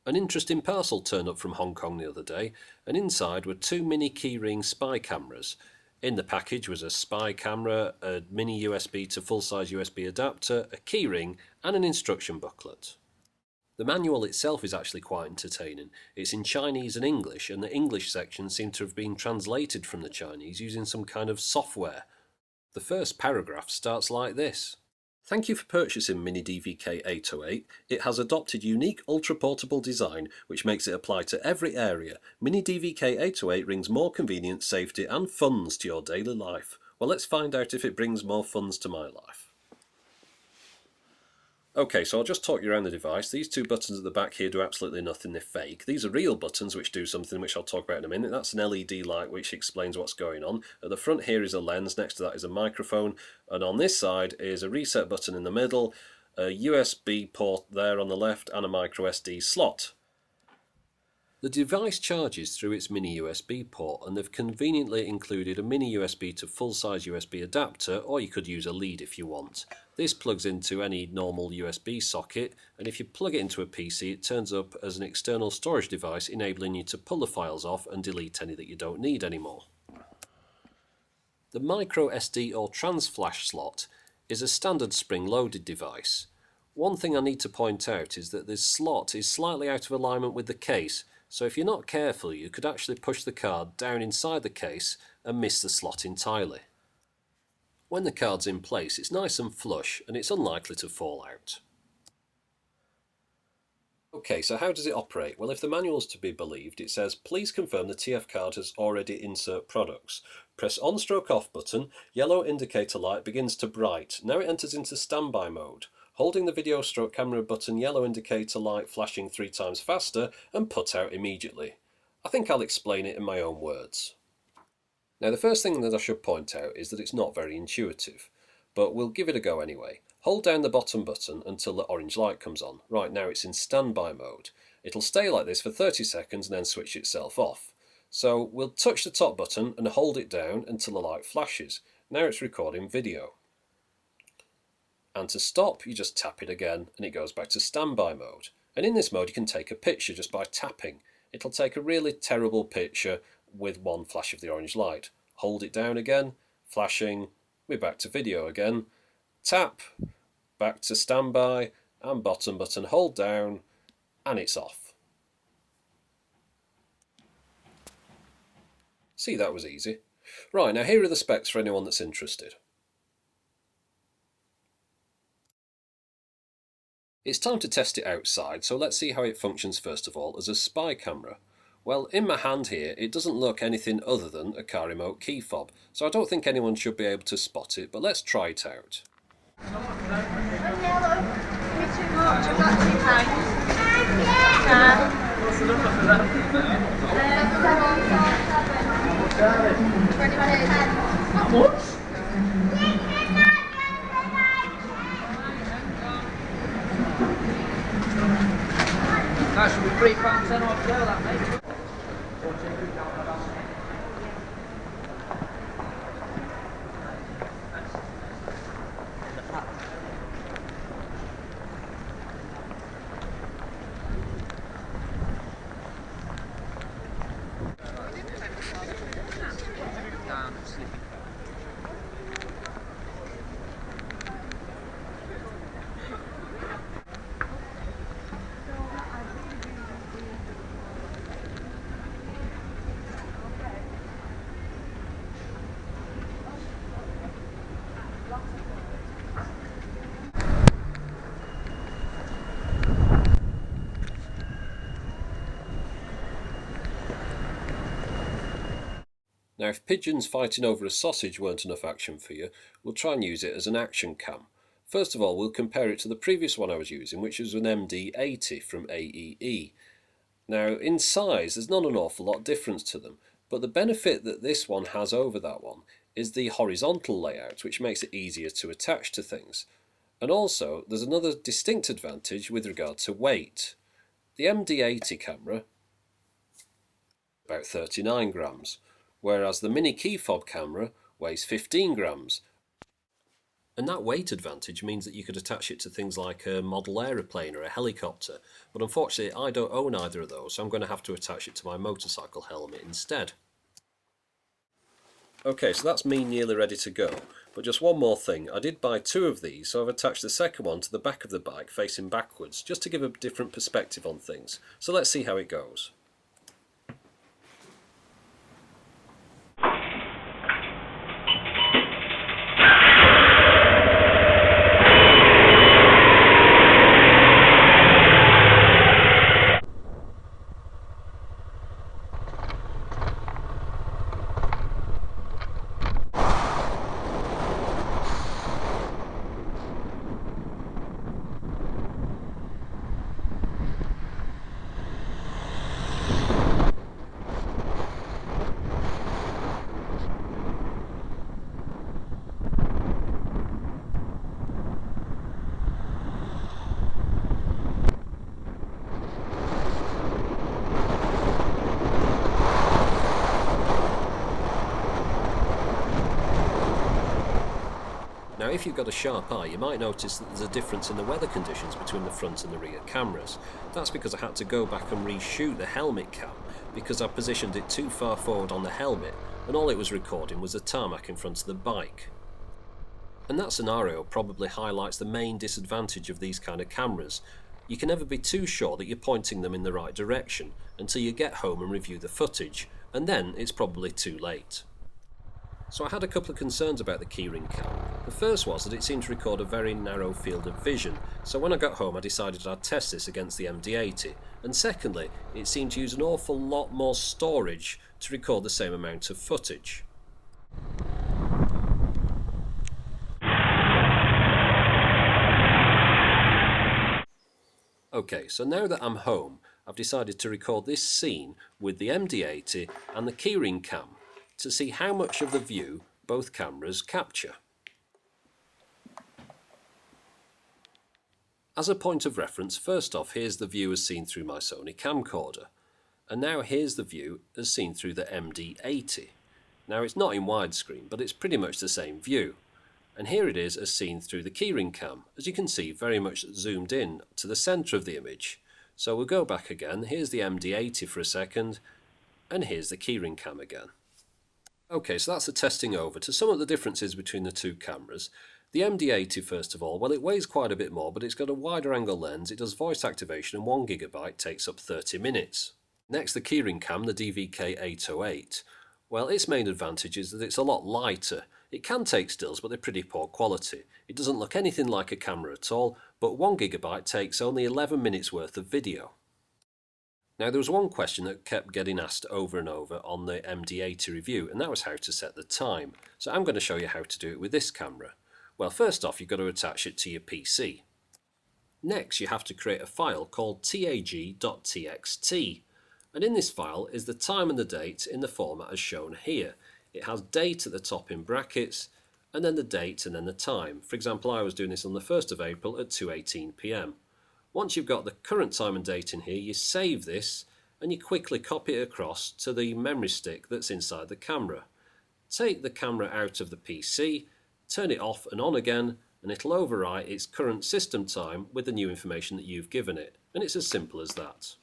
An interesting parcel turned up from Hong Kong the other day, and inside were two mini keyring spy cameras. In the package was a spy camera, a mini USB to full-size USB adapter, a keyring, and an instruction booklet. The manual itself is actually quite entertaining. It's in Chinese and English, and the English section seemed to have been translated from the Chinese using some kind of software. The first paragraph starts like this. Thank you for purchasing Mini DVK808. It has adopted unique ultra-portable design which makes it apply to every area. Mini DVK808 brings more convenience, safety and funds to your daily life. Well, let's find out if it brings more funds to my life. Okay, so I'll just talk you around the device. These two buttons at the back here do absolutely nothing, they're fake. These are real buttons which do something which I'll talk about in a minute. That's an LED light which explains what's going on. At the front here is a lens, next to that is a microphone, and on this side is a reset button in the middle, a USB port there on the left, and a micro SD slot. The device charges through its mini USB port, and they've conveniently included a mini USB to full-size USB adapter, or you could use a lead if you want. This plugs into any normal USB socket, and if you plug it into a PC it turns up as an external storage device, enabling you to pull the files off and delete any that you don't need anymore. The micro SD or trans flash slot is a standard spring-loaded device. One thing I need to point out is that this slot is slightly out of alignment with the case, so if you're not careful you could actually push the card down inside the case and miss the slot entirely. When the card's in place it's nice and flush and it's unlikely to fall out. Okay, so how does it operate? Well, if the manual's to be believed, it says, please confirm the TF card has already insert products. Press on stroke off button, yellow indicator light begins to bright. Now it enters into standby mode. Holding the video stroke camera button, yellow indicator light flashing 3 times faster and put out immediately. I think I'll explain it in my own words. Now the first thing that I should point out is that it's not very intuitive, but we'll give it a go anyway. Hold down the bottom button until the orange light comes on. Right now it's in standby mode. It'll stay like this for 30 seconds and then switch itself off. So we'll touch the top button and hold it down until the light flashes. Now it's recording video. And to stop, you just tap it again and it goes back to standby mode. And in this mode you can take a picture just by tapping. It'll take a really terrible picture with one flash of the orange light. Hold it down again, flashing, we're back to video again. Tap, back to standby, and bottom button hold down, and it's off. See, that was easy. Right, now here are the specs for anyone that's interested. It's time to test it outside, so let's see how it functions first of all as a spy camera. Well, in my hand here, it doesn't look anything other than a car remote key fob, so I don't think anyone should be able to spot it, but let's try it out. That should be £3.10 off there, that mate. Now if pigeons fighting over a sausage weren't enough action for you, we'll try and use it as an action cam. First of all, we'll compare it to the previous one I was using, which was an MD80 from AEE. Now in size there's not an awful lot difference to them, but the benefit that this one has over that one is the horizontal layout, which makes it easier to attach to things. And also there's another distinct advantage with regard to weight. The MD80 camera, about 39 grams, whereas the mini key fob camera weighs 15 grams. And that weight advantage means that you could attach it to things like a model aeroplane or a helicopter, but unfortunately I don't own either of those, so I'm going to have to attach it to my motorcycle helmet instead. Okay, so that's me nearly ready to go, but just one more thing. I did buy 2 of these, so I've attached the second one to the back of the bike facing backwards, just to give a different perspective on things. So let's see how it goes. Now if you've got a sharp eye, you might notice that there's a difference in the weather conditions between the front and the rear cameras. That's because I had to go back and reshoot the helmet cam because I positioned it too far forward on the helmet and all it was recording was the tarmac in front of the bike. And that scenario probably highlights the main disadvantage of these kind of cameras. You can never be too sure that you're pointing them in the right direction until you get home and review the footage, and then it's probably too late. So I had a couple of concerns about the keyring cam. The first was that it seemed to record a very narrow field of vision, so when I got home I decided I'd test this against the MD80, and secondly, it seemed to use an awful lot more storage to record the same amount of footage. Okay, so now that I'm home, I've decided to record this scene with the MD80 and the keyring cam to see how much of the view both cameras capture. As a point of reference, first off, here's the view as seen through my Sony camcorder. And now here's the view as seen through the MD80. Now it's not in widescreen, but it's pretty much the same view. And here it is as seen through the keyring cam. As you can see, very much zoomed in to the centre of the image. So we'll go back again. Here's the MD80 for a second, and here's the keyring cam again. Okay, so that's the testing over. To sum up the differences between the two cameras, the MD80 first of all, well it weighs quite a bit more, but it's got a wider angle lens, it does voice activation, and 1 GB takes up 30 minutes. Next, the keyring cam, the DVK808. Well, its main advantage is that it's a lot lighter. It can take stills, but they're pretty poor quality. It doesn't look anything like a camera at all, but 1 GB takes only 11 minutes worth of video. Now there was one question that kept getting asked over and over on the MD80 review, and that was how to set the time. So I'm going to show you how to do it with this camera. Well, first off, you've got to attach it to your PC. Next, you have to create a file called tag.txt. And in this file is the time and the date in the format as shown here. It has date at the top in brackets, and then the date and then the time. For example, I was doing this on the 1st of April at 2:18 PM. Once you've got the current time and date in here, you save this and you quickly copy it across to the memory stick that's inside the camera. Take the camera out of the PC, turn it off and on again, and it'll overwrite its current system time with the new information that you've given it. And it's as simple as that.